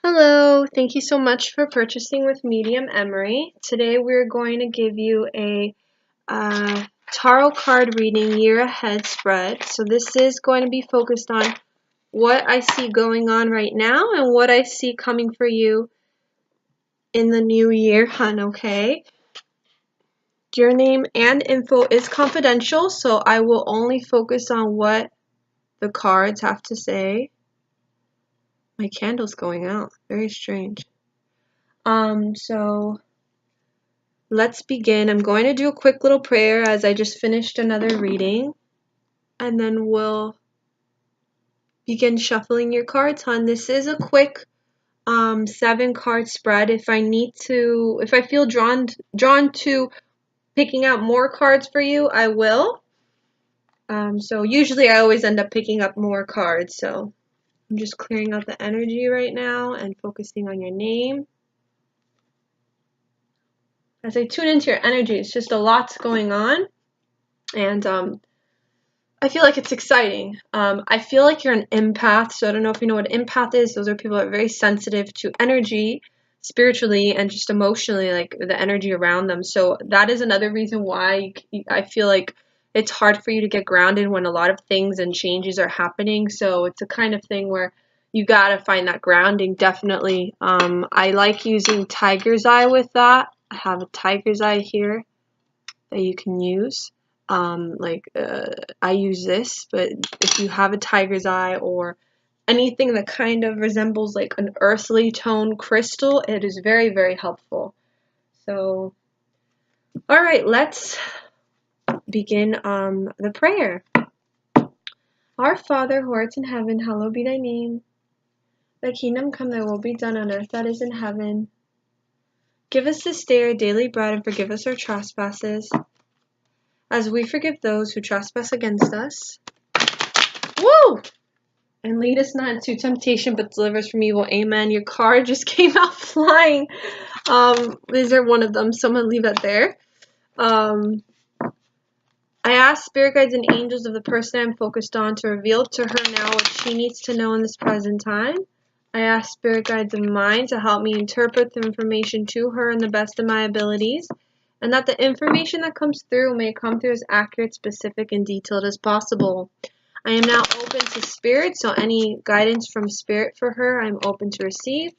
Hello, thank you so much for purchasing with Medium Emary. Today we're going to give you a tarot card reading year ahead spread. So this is going to be focused on what I see going on right now and what I see coming for you in the new year, hun, okay? Your name and info is confidential, so I will only focus on what the cards have to say. My candle's going out. Very strange. So let's begin. I'm going to do a quick little prayer as I just finished another reading, and then we'll begin shuffling your cards, hon. This is a quick 7-card spread. If I feel drawn to picking out more cards for you, I will. So usually I always end up picking up more cards. So I'm just clearing out the energy right now and focusing on your name. As I tune into your energy, it's just a lot's going on, and I feel like it's exciting. I feel like you're an empath, so I don't know if you know what an empath is. Those are people that are very sensitive to energy, spiritually, and just emotionally, like the energy around them. So that is another reason why I feel like it's hard for you to get grounded when a lot of things and changes are happening. So it's a kind of thing where you gotta find that grounding, definitely. I like using tiger's eye with that. I have a tiger's eye here that you can use. I use this, but if you have a tiger's eye or anything that kind of resembles like an earthly tone crystal, it is very, very helpful. So, all right, let's begin the prayer. Our Father who art in heaven, hallowed be thy name. Thy kingdom come, thy will be done on earth that is in heaven. Give us this day our daily bread, and forgive us our trespasses, as we forgive those who trespass against us. Woo! And lead us not into temptation, but deliver us from evil. Amen. Your card just came out flying. These are one of them. Someone leave that there. I ask spirit guides and angels of the person I'm focused on to reveal to her now what she needs to know in this present time. I ask spirit guides of mine to help me interpret the information to her in the best of my abilities, and that the information that comes through may come through as accurate, specific, and detailed as possible. I am now open to spirit, so any guidance from spirit for her, I'm open to receive.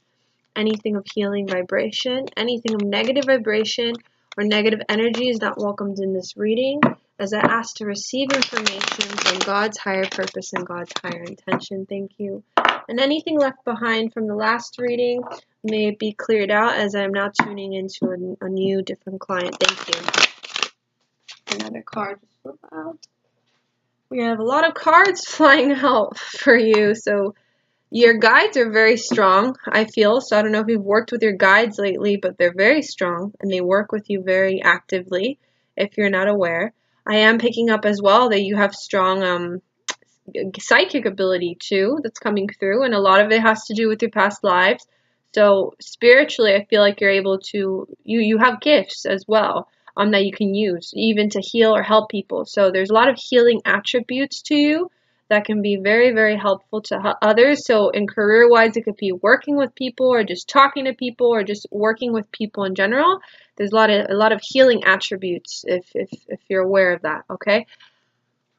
Anything of healing vibration, anything of negative vibration or negative energy is not welcomed in this reading, as I ask to receive information from God's higher purpose and God's higher intention. Thank you. And anything left behind from the last reading may be cleared out, as I am now tuning into a new, different client. Thank you. Another card just flew out. We have a lot of cards flying out for you, so your guides are very strong, I feel. So I don't know if you've worked with your guides lately, but they're very strong, and they work with you very actively, if you're not aware. I am picking up as well that you have strong psychic ability, too, that's coming through, and a lot of it has to do with your past lives. So spiritually, I feel like you're able to, you have gifts as well that you can use, even to heal or help people. So there's a lot of healing attributes to you that can be very, very helpful to others. So in career-wise, it could be working with people or just talking to people or just working with people in general. There's a lot of healing attributes if you're aware of that, okay?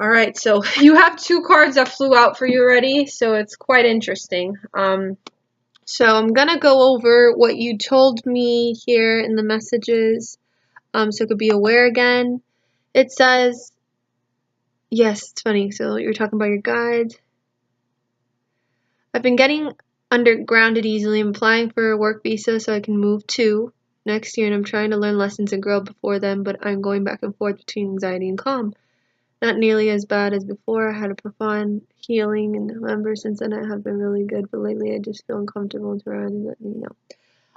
All right, so you have 2 cards that flew out for you already, so it's quite interesting. So I'm going to go over what you told me here in the messages, so it could be aware again. It says, yes, it's funny, so you're talking about your guides. I've been getting undergrounded easily. I'm applying for a work visa so I can move to next year, and I'm trying to learn lessons and grow before then, but I'm going back and forth between anxiety and calm. Not nearly as bad as before. I had a profound healing in November. Since then, I have been really good, but lately I just feel uncomfortable and surrounded. Let me know.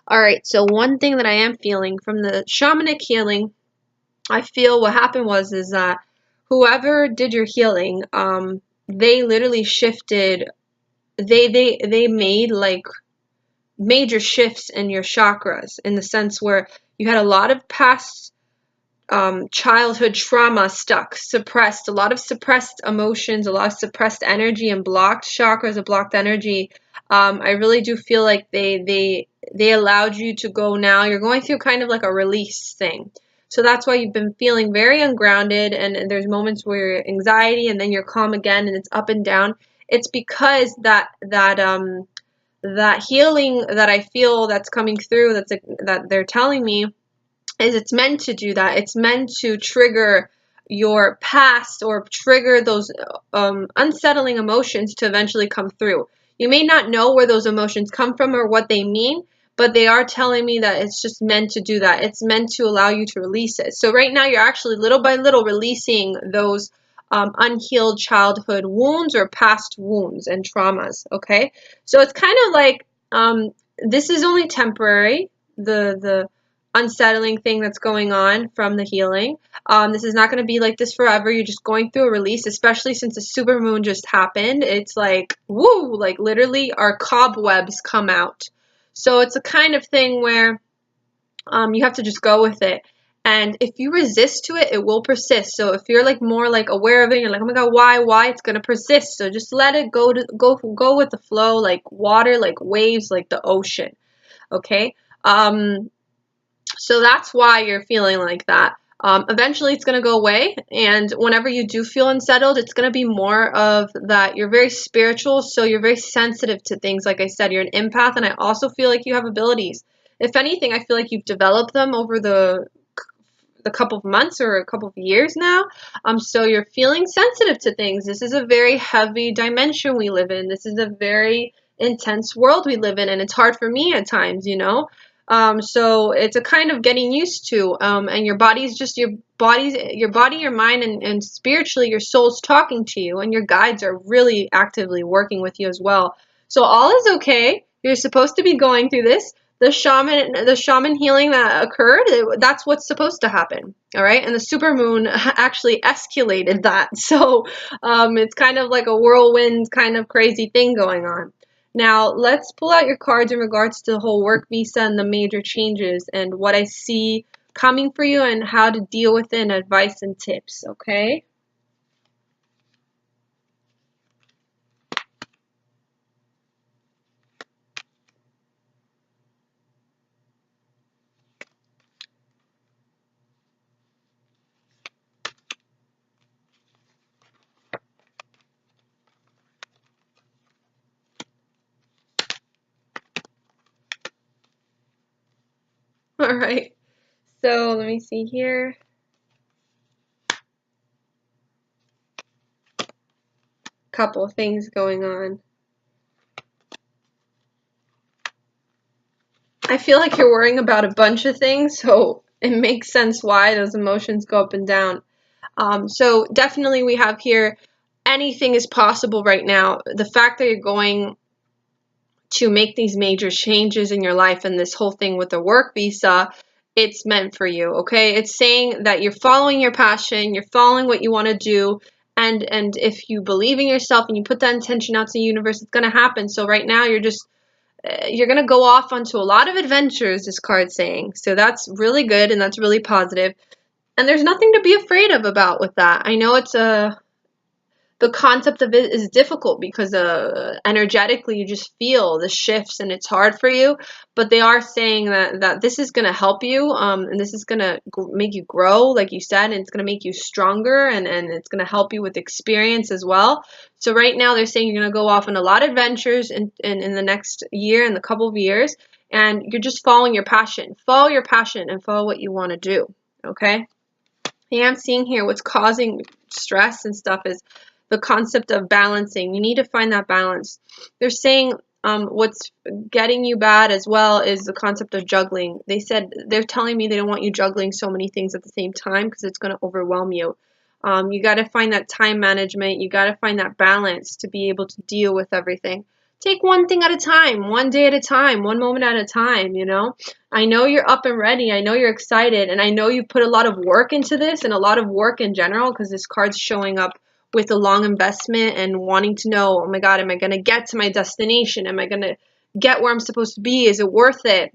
Alright, so one thing that I am feeling from the shamanic healing, I feel what happened is that whoever did your healing, they literally shifted, they made like major shifts in your chakras, in the sense where you had a lot of past childhood trauma stuck, suppressed, a lot of suppressed emotions, a lot of suppressed energy and blocked chakras, a blocked energy I really do feel like they allowed you to go now. You're going through kind of like a release thing. So that's why you've been feeling very ungrounded, and there's moments where you're anxiety and then you're calm again and it's up and down. It's because that healing that I feel that's coming through, that they're telling me, is it's meant to do that. It's meant to trigger your past or trigger those unsettling emotions to eventually come through. You may not know where those emotions come from or what they mean, but they are telling me that it's just meant to do that. It's meant to allow you to release it. So right now you're actually little by little releasing those unhealed childhood wounds or past wounds and traumas, okay? So it's kind of like this is only temporary, the unsettling thing that's going on from the healing. This is not going to be like this forever. You're just going through a release, especially since the super moon just happened. It's like, woo, like literally our cobwebs come out. So it's a kind of thing where you have to just go with it. And if you resist to it, it will persist. So if you're like more like aware of it, you're like, oh my God, why? It's gonna persist. So just let it go go with the flow, like water, like waves, like the ocean. Okay. So that's why you're feeling like that. Eventually it's going to go away, and whenever you do feel unsettled, it's going to be more of that you're very spiritual, so you're very sensitive to things. Like I said, you're an empath, and I also feel like you have abilities. If anything, I feel like you've developed them over the couple of months or a couple of years now. So you're feeling sensitive to things. This is a very heavy dimension we live in. This is a very intense world we live in, and it's hard for me at times, you know. So it's a kind of getting used to, and your body's just your body, your mind, and spiritually your soul's talking to you, and your guides are really actively working with you as well. So all is okay. You're supposed to be going through this. The shaman healing that occurred, that's what's supposed to happen. All right. And the supermoon actually escalated that. So it's kind of like a whirlwind kind of crazy thing going on. Now, let's pull out your cards in regards to the whole work visa and the major changes and what I see coming for you and how to deal with it and advice and tips, okay? All right. So let me see here. Couple things going on. I feel like you're worrying about a bunch of things, so it makes sense why those emotions go up and down. So definitely we have here, anything is possible right now. The fact that you're going to make these major changes in your life and this whole thing with the work visa, it's meant for you, okay? It's saying that you're following your passion, you're following what you want to do, and if you believe in yourself and you put that intention out to the universe, it's going to happen. So right now you're going to go off onto a lot of adventures, this card's saying. So that's really good and that's really positive. And there's nothing to be afraid of about with that. I know the concept of it is difficult because energetically you just feel the shifts and it's hard for you, but they are saying that this is going to help you, and this is going to make you grow, like you said, and it's going to make you stronger, and it's going to help you with experience as well. So right now they're saying you're going to go off on a lot of adventures in the next year and the couple of years, and you're just following your passion. Follow your passion and follow what you want to do, okay? Yeah, I'm seeing here what's causing stress and stuff is the concept of balancing. You need to find that balance. They're saying what's getting you bad as well is the concept of juggling. They're telling me they don't want you juggling so many things at the same time because it's going to overwhelm you. You got to find that time management. You got to find that balance to be able to deal with everything. Take one thing at a time, one day at a time, one moment at a time, you know? I know you're up and ready. I know you're excited. And I know you've put a lot of work into this and a lot of work in general because this card's showing up with a long investment and wanting to know, oh my God, am I going to get to my destination? Am I going to get where I'm supposed to be? Is it worth it?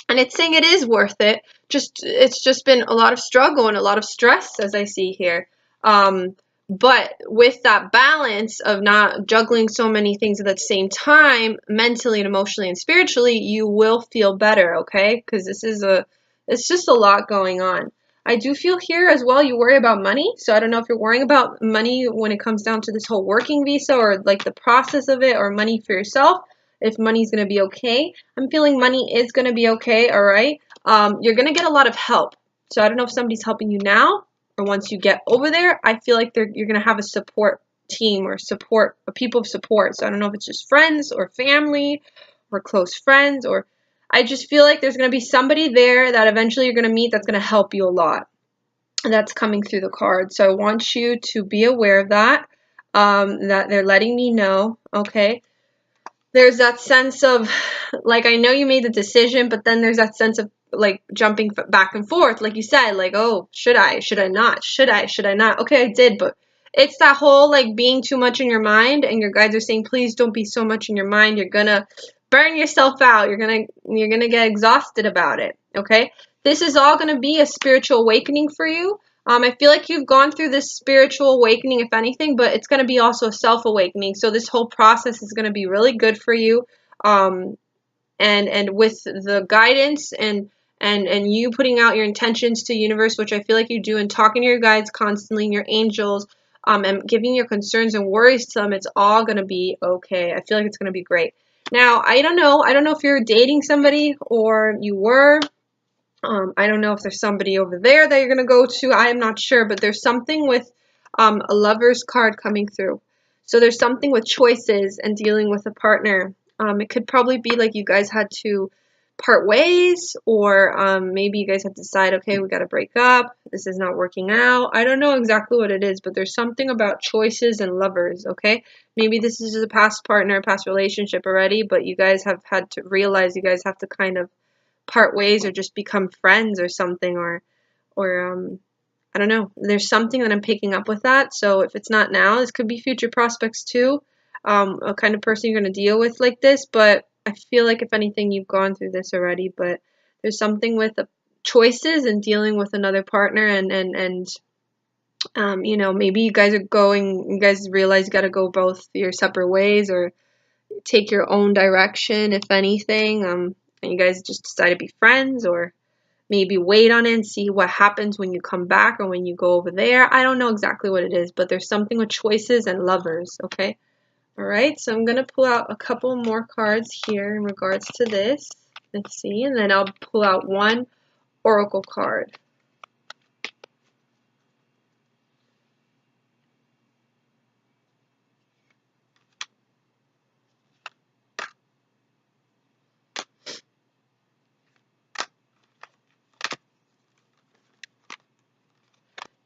And it's saying it is worth it. It's just been a lot of struggle and a lot of stress, as I see here. But with that balance of not juggling so many things at the same time, mentally and emotionally and spiritually, you will feel better, okay? Because it's just a lot going on. I do feel here as well, you worry about money. So I don't know if you're worrying about money when it comes down to this whole working visa or like the process of it, or money for yourself, if money's going to be okay. I'm feeling money is going to be okay, all right? You're going to get a lot of help. So I don't know if somebody's helping you now, or once you get over there. I feel like you're going to have a support team or a people of support. So I don't know if it's just friends or family or close friends, or I just feel like there's going to be somebody there that eventually you're going to meet that's going to help you a lot. And that's coming through the card. So I want you to be aware of that, that they're letting me know, okay? There's that sense of, like, I know you made the decision, but then there's that sense of, like, jumping back and forth, like you said, like, oh, should I not, should I not, okay, I did, but it's that whole, like, being too much in your mind, and your guides are saying, please don't be so much in your mind, you're gonna burn yourself out, you're gonna get exhausted about it, okay? This is all gonna be a spiritual awakening for you. I feel like you've gone through this spiritual awakening, if anything, but it's going to be also a self-awakening. So this whole process is going to be really good for you. And with the guidance and you putting out your intentions to the universe, which I feel like you do, and talking to your guides constantly, and your angels, and giving your concerns and worries to them, it's all going to be okay. I feel like it's going to be great. Now, I don't know if you're dating somebody or you were. I don't know if there's somebody over there that you're going to go to. I am not sure, but there's something with a lover's card coming through. So there's something with choices and dealing with a partner. It could probably be like you guys had to part ways, or maybe you guys have to decide, okay, we got to break up. This is not working out. I don't know exactly what it is, but there's something about choices and lovers, okay? Maybe this is just a past partner, past relationship already, but you guys have had to realize you guys have to kind of part ways or just become friends or something, or I don't know. There's something that I'm picking up with that. So if it's not now, this could be future prospects too. A kind of person you're going to deal with like this, but I feel like if anything, you've gone through this already, but there's something with the choices and dealing with another partner, and you know, maybe you guys realize you got to go both your separate ways, or take your own direction, if anything. And you guys just decide to be friends, or maybe wait on it and see what happens when you come back or when you go over there. I don't know exactly what it is, but there's something with choices and lovers, okay? All right, so I'm going to pull out a couple more cards here in regards to this. Let's see, and then I'll pull out one oracle card.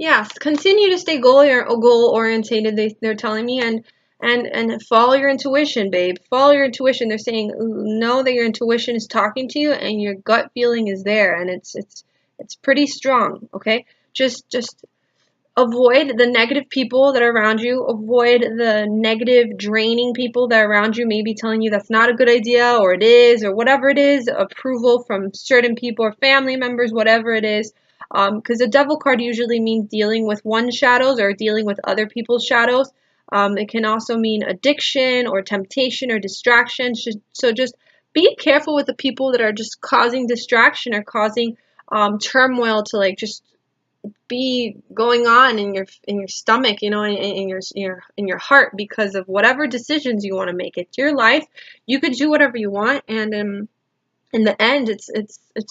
Yes, continue to stay goal orientated. They're telling me, and follow your intuition, babe. Follow your intuition. They're saying know that your intuition is talking to you, and your gut feeling is there, and it's pretty strong. Okay, just avoid the negative people that are around you. Avoid the negative, draining people that are around you, maybe telling you that's not a good idea, or it is, or whatever it is. Approval from certain people or family members, whatever it is. Because the devil card usually means dealing with one's shadows or dealing with other people's shadows. It can also mean addiction or temptation or distraction. So just be careful with the people that are just causing distraction or causing turmoil to, like, just be going on in your stomach, you know, in your heart, because of whatever decisions you want to make. It's your life. You could do whatever you want, and in the end, it's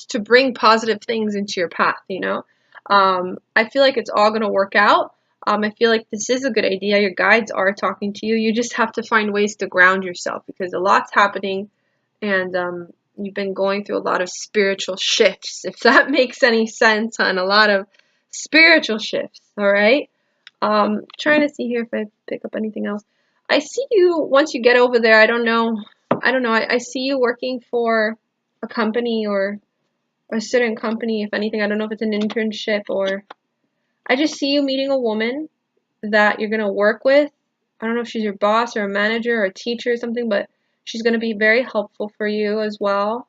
to bring positive things into your path, you know. I feel like it's all gonna work out. I feel like this is a good idea. Your guides are talking to you. You just have to find ways to ground yourself, because a lot's happening, and you've been going through a lot of spiritual shifts, if that makes any sense, on a lot of spiritual shifts. All right. Trying to see here if I pick up anything else. I see you once you get over there. I don't know. I see you working for a company, or a certain company, if anything. I don't know if it's an internship, or I just see you meeting a woman that you're going to work with. I don't know if she's your boss or a manager or a teacher or something, but she's going to be very helpful for you as well.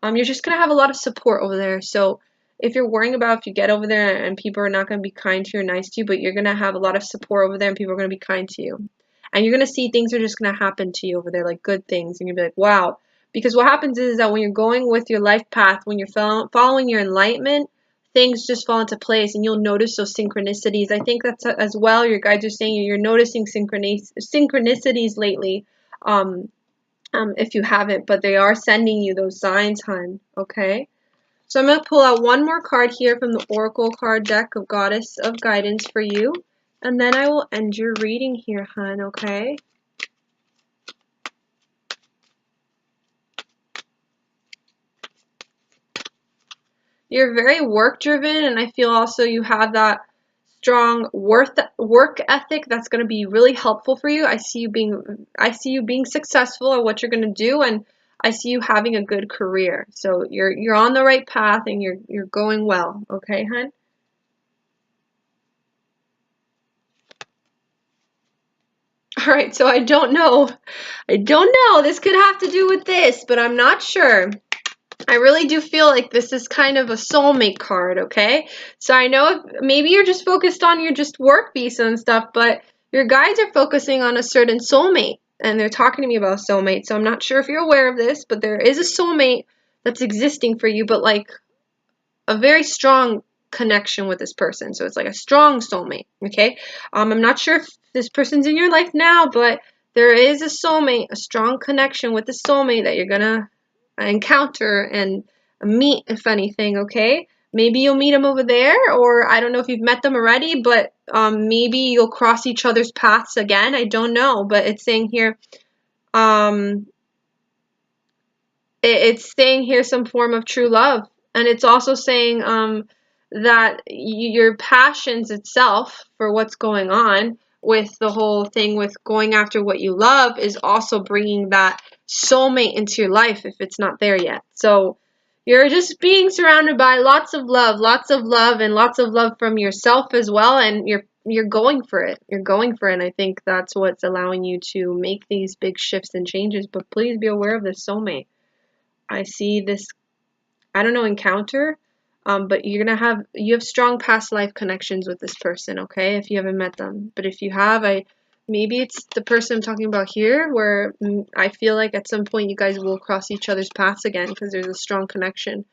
You're just going to have a lot of support over there. So if you're worrying about if you get over there and people are not going to be kind to you or nice to you, but you're going to have a lot of support over there and people are going to be kind to you. And you're going to see things are just going to happen to you over there, like good things. And you'll be like, wow. Because what happens is that when you're going with your life path, when you're following your enlightenment, things just fall into place and you'll notice those synchronicities. I think that's as well, your guides are saying you're noticing synchronicities lately. If you haven't, but they are sending you those signs, hun. Okay? So I'm going to pull out one more card here from the Oracle card deck of Goddess of Guidance for you. And then I will end your reading here, hun, okay? You're very work-driven, and I feel also you have that strong work ethic that's going to be really helpful for you. I see you being successful at what you're going to do, and I see you having a good career. So you're on the right path and you're going well, okay, hun? All right, so I don't know. This could have to do with this, but I'm not sure. I really do feel like this is kind of a soulmate card, okay? So I know maybe you're just focused on your just work visa and stuff, but your guides are focusing on a certain soulmate, and they're talking to me about a soulmate. So I'm not sure if you're aware of this, but there is a soulmate that's existing for you, but like a very strong connection with this person. So it's like a strong soulmate, okay? I'm not sure if this person's in your life now, but there is a soulmate, a strong connection with the soulmate that you're gonna encounter and meet, if anything, okay? Maybe you'll meet them over there, or I don't know if you've met them already, but maybe you'll cross each other's paths again. I don't know, but it's saying here, it's saying here some form of true love, and it's also saying that your passions itself for what's going on with the whole thing with going after what you love is also bringing that soulmate into your life if it's not there yet. So you're just being surrounded by lots of love, and lots of love from yourself as well, and you're going for it. You're going for it, and I think that's what's allowing you to make these big shifts and changes. But please be aware of this soulmate. I see this, I don't know, encounter, but you have strong past life connections with this person, okay, if you haven't met them. But if you have, maybe it's the person I'm talking about here, where I feel like at some point you guys will cross each other's paths again because there's a strong connection.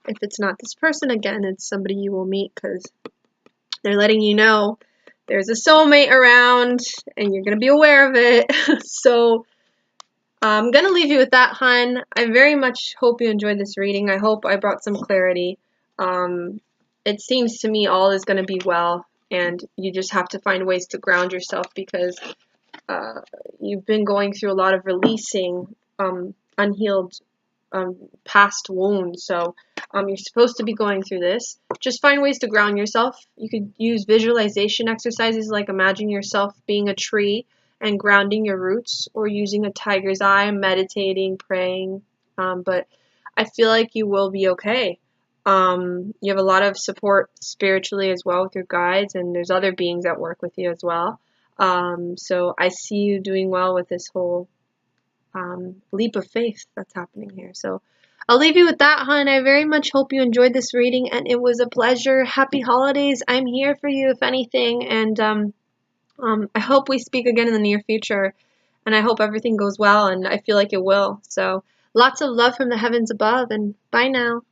If it's not this person, again, it's somebody you will meet because they're letting you know there's a soulmate around and you're going to be aware of it. So I'm going to leave you with that, hun. I very much hope you enjoyed this reading. I hope I brought some clarity. It seems to me all is going to be well, and you just have to find ways to ground yourself because you've been going through a lot of releasing unhealed past wounds. So you're supposed to be going through this. Just find ways to ground yourself. You could use visualization exercises like imagine yourself being a tree and grounding your roots, or using a tiger's eye, meditating, praying. But I feel like you will be okay. You have a lot of support spiritually as well with your guides, and there's other beings that work with you as well. So I see you doing well with this whole leap of faith that's happening here. So I'll leave you with that, hon. I very much hope you enjoyed this reading, and it was a pleasure. Happy holidays. I'm here for you if anything, and I hope we speak again in the near future, and I hope everything goes well, and I feel like it will. So lots of love from the heavens above, and bye now.